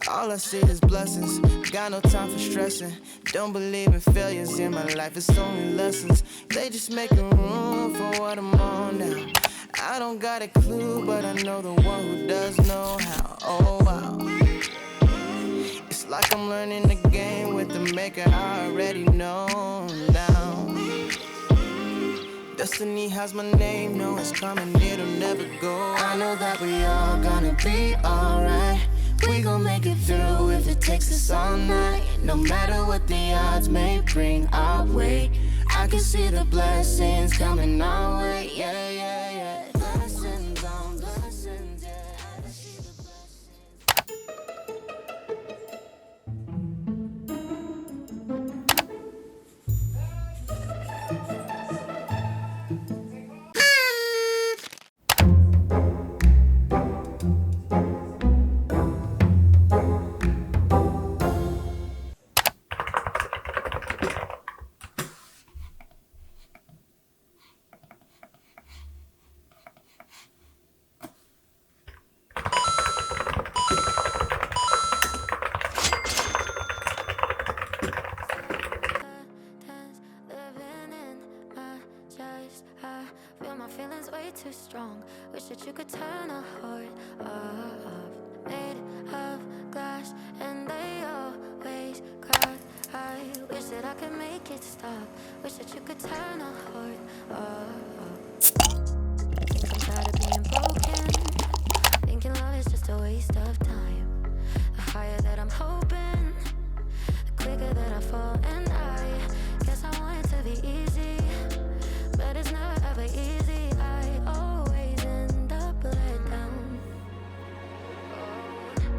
All I see is blessings, got no time for stressing. Don't believe in failures in my life, it's only lessons. They just making room for what I'm on now. I don't got a clue, but I know the one who does know how. Oh wow, it's like I'm learning the game with the maker I already know now. Destiny has my name, no it's coming, it'll never go. I know that we all gonna be alright. We gon' make it through if it takes us all night. No matter what the odds may bring our way, I can see the blessings coming our way. Yeah, yeah, yeah. Blessings on blessings, yeah. I can see the too strong. Wish that you could turn a heart off. Made of glass and they always cry. I wish that I could make it stop. Wish that you could turn a heart off. Think I'm tired of being broken. Thinking love is just a waste of time. The higher that I'm hoping, the quicker that I fall. And I guess I want it to be easy, but it's never ever easy. I always end up let down.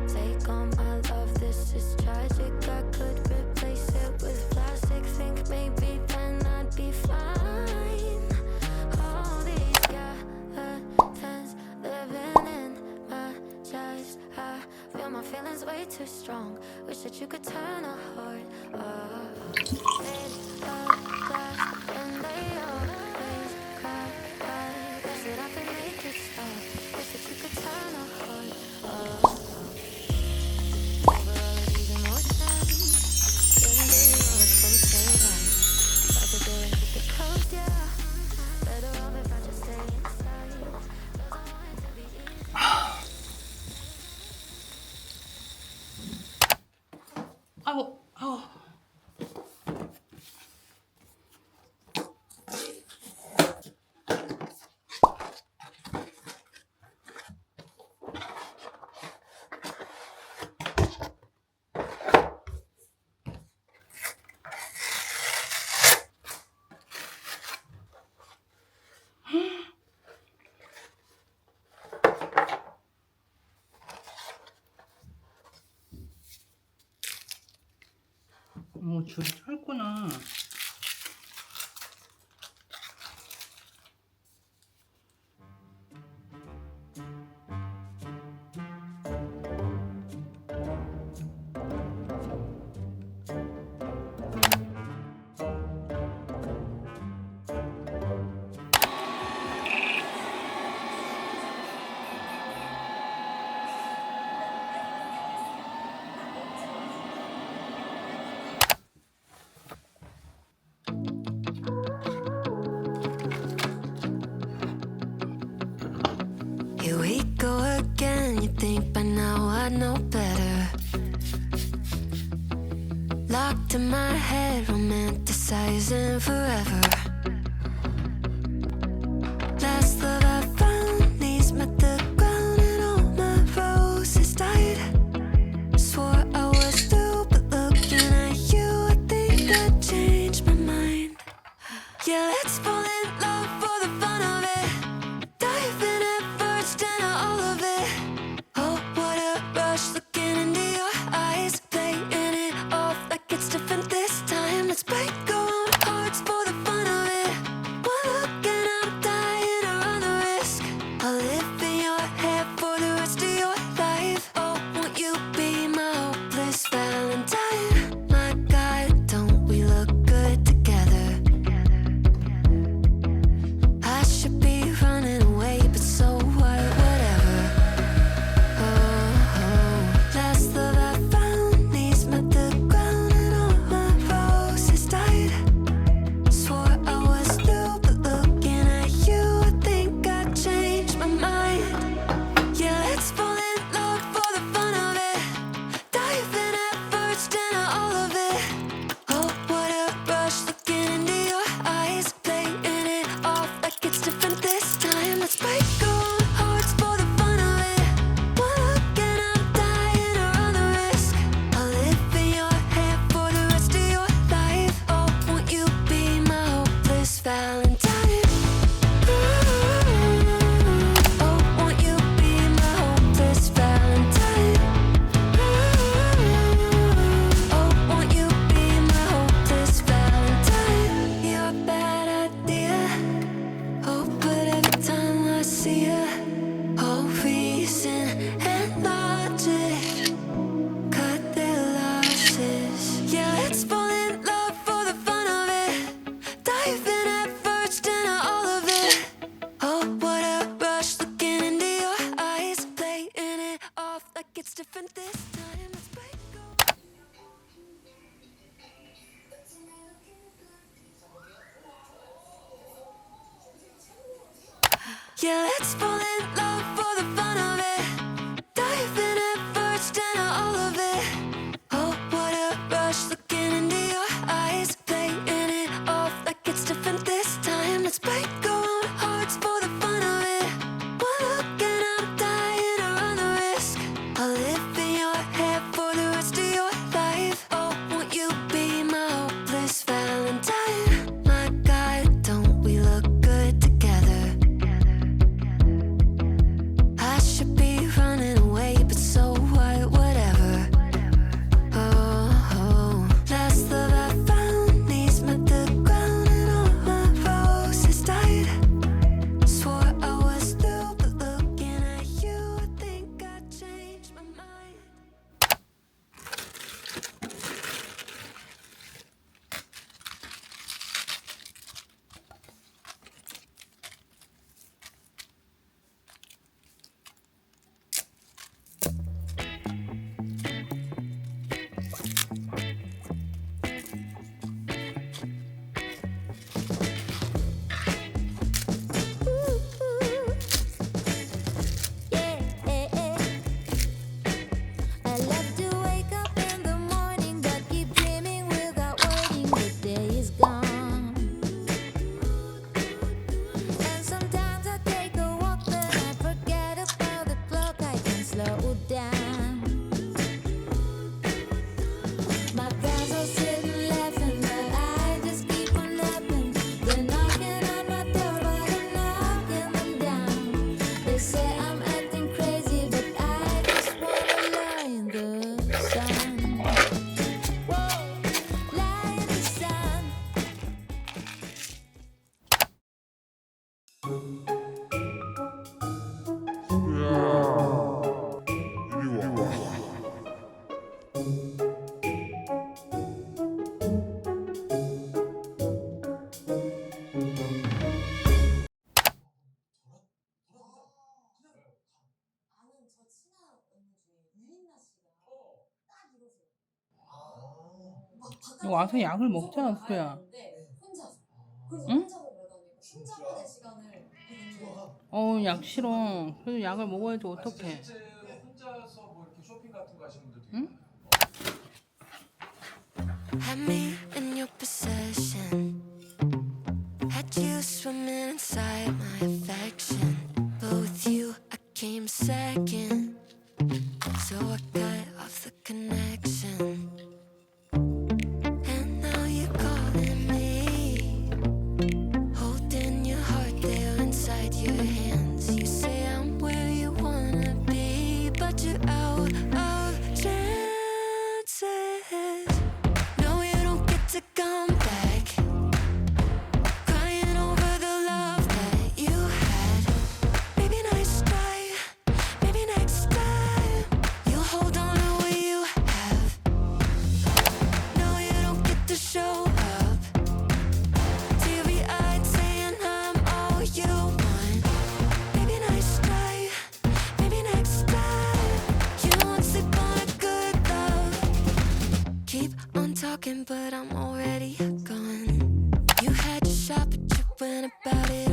Take all my love, this is tragic. I could replace it with plastic. Think maybe then I'd be fine. All these skeletons living in my chest. I feel my feelings way too strong. Wish that you could turn a heart off. Made of glass and they always cry. I wish that I could make it stop. Wish that you could turn a heart off. Over all of these emotions, getting baby on a close right. About to go and keep it closed, yeah. Better off if I just stay inside. 'Cause I want it to be easy. 아우, 아우. 줄이 짧구나. Here we go again, you think by now I know better. Locked in my head, romanticizing forever. Last love I found, knees met the ground and all my roses died. Swore I was through, but looking at you, I think I changed my mind. Yeah, let's fall in love for the fun of it. Dive in at first and all of it. Oh, what a rush, looking into your eyes, playing it off like it's different this time. Let's break our own hearts for the fun of different this time. Let's break away. Yeah, let's fall in love for the fun of it. Dive in at first and all of it. Oh, what a rush looking into your eyes, playing it off like it's different this time. Let's break our own hearts for the fun of it. One look and I'm dying to run the risk. I'll live in your head for the rest of your life. Oh, won't you be my hopeless Valentine? My God, don't we look good together? I should be running away, but so what? Whatever. Oh, last love I found, knees met the ground and all my roses died. Swore I was through, but looking at you, I think I changed my mind. I love to wake up in the morning, but keep dreaming without waiting. The day is gone. And sometimes I take a walk, but I forget about the clock. I can slow down. My friends are sitting laughing, but I just keep on laughing. They're knocking on my door, but I'm knocking them down. They say I'm acting crazy, but I just wanna lie in the sun. Whoa, lie in the sun. 아는 저 친한 언니 중에 유인나 씨가 딱 이러세요. 막 바깥에 와서 약을 먹잖아, 수야. 가는데 혼자서. 그래서 응? 혼자서 그러다니까 혼자만의 시간을 되게 약 싫어. 그래도 약을 먹어야지 어떡해. 실제 혼자서 뭐 이렇게 쇼핑 같은 거 하시는 분들 되게 응? Had me in your possession. Had you swimming inside my affection. But with you, I came second. So I cut off the connection. And now you're calling me. Holding your heart there inside your hands. You say I'm where you wanna be, but you're out of chances. No, you don't get to come back. Crying over the love that you had. Maybe next try, maybe next time you'll hold on to what you have. No, you don't get to show up, teary-eyed saying I'm all you want. Maybe next try, maybe next time you won't sleep on a good love. Keep on talking, but I'm already gone. You had your shot, but you went about it